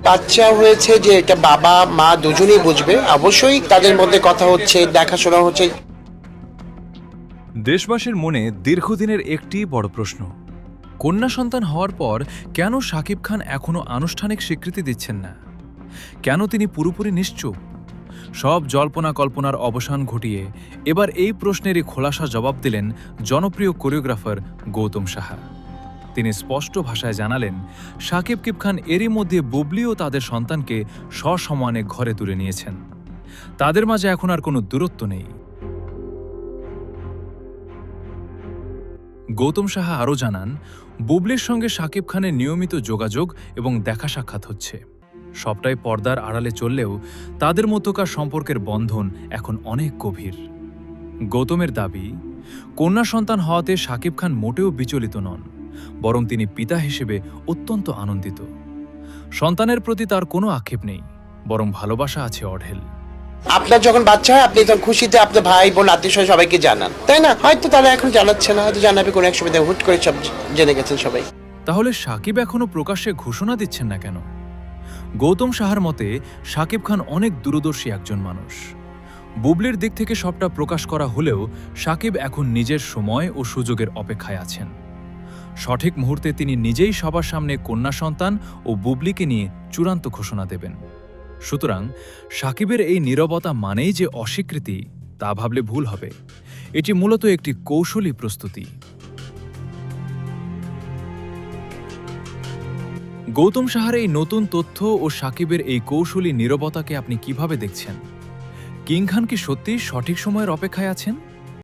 বাচ্চা হয়েছে যে এটা বাবা মা দুজনেই বুঝবে, অবশ্যই তাদের মধ্যে কথা হচ্ছে, দেখাশোনা হচ্ছে। দেশবাসীর মনে দীর্ঘদিনের একটি বড় প্রশ্ন, কন্যা সন্তান হওয়ার পর কেন শাকিব খান এখনও আনুষ্ঠানিক স্বীকৃতি দিচ্ছেন না? কেন তিনি পুরোপুরি নিশ্চুপ? সব জল্পনা কল্পনার অবসান ঘটিয়ে এবার এই প্রশ্নেরই খোলাসা জবাব দিলেন জনপ্রিয় কোরিওগ্রাফার গৌতম সাহা। তিনি স্পষ্ট ভাষায় জানালেন, শাকিব খান এরই মধ্যে বুবলি ও তাদের সন্তানকে সসম্মানে ঘরে তুলে নিয়েছেন। তাদের মাঝে এখন আর কোনো দূরত্ব নেই। গৌতম সাহা আরও জানান, বুবলির সঙ্গে শাকিব খানের নিয়মিত যোগাযোগ এবং দেখা সাক্ষাৎ হচ্ছে। সবটাই পর্দার আড়ালে চললেও তাদের মধ্যকার সম্পর্কের বন্ধন এখন অনেক গভীর। গৌতমের দাবি, কন্যা সন্তান হওয়াতে শাকিব খান মোটেও বিচলিত নন, বরং তিনি পিতা হিসেবে অত্যন্ত আনন্দিত। সন্তানের প্রতি তার কোনো আক্ষেপ নেই, বরং ভালোবাসা আছে অঢেল। আপনার যখন বাচ্চা হয় আপনি তখন খুশিতে আপনার ভাই বোন আত্মীয় স্বজন সবাইকে জানান, তাই না? হয়তো তারা এখন জানাচ্ছে না, হয়তো জানাবে কোনো এক সময়, হুট করে সব জেনে গেছেন সবাই। তাহলে শাকিব এখনো প্রকাশ্যে ঘোষণা দিচ্ছেন না কেন? গৌতম সাহার মতে, শাকিব খান অনেক দূরদর্শী একজন মানুষ। বুবলির দিক থেকে সবটা প্রকাশ করা হলেও শাকিব এখন নিজের সময় ও সুযোগের অপেক্ষায় আছেন। সঠিক মুহূর্তে তিনি নিজেই সবার সামনে কন্যা সন্তান ও বুবলিকে নিয়ে চূড়ান্ত ঘোষণা দেবেন। সুতরাং শাকিবের এই নীরবতা মানেই যে অস্বীকৃতি, তা ভাবলে ভুল হবে। এটি মূলত একটি কৌশলী প্রস্তুতি। গৌতম সাহার এই নতুন তথ্য ও শাকিবের এই কৌশলী নীরবতাকে আপনি কিভাবে দেখছেন? কিং খান কি সত্যিই সঠিক সময়ের অপেক্ষায় আছেন?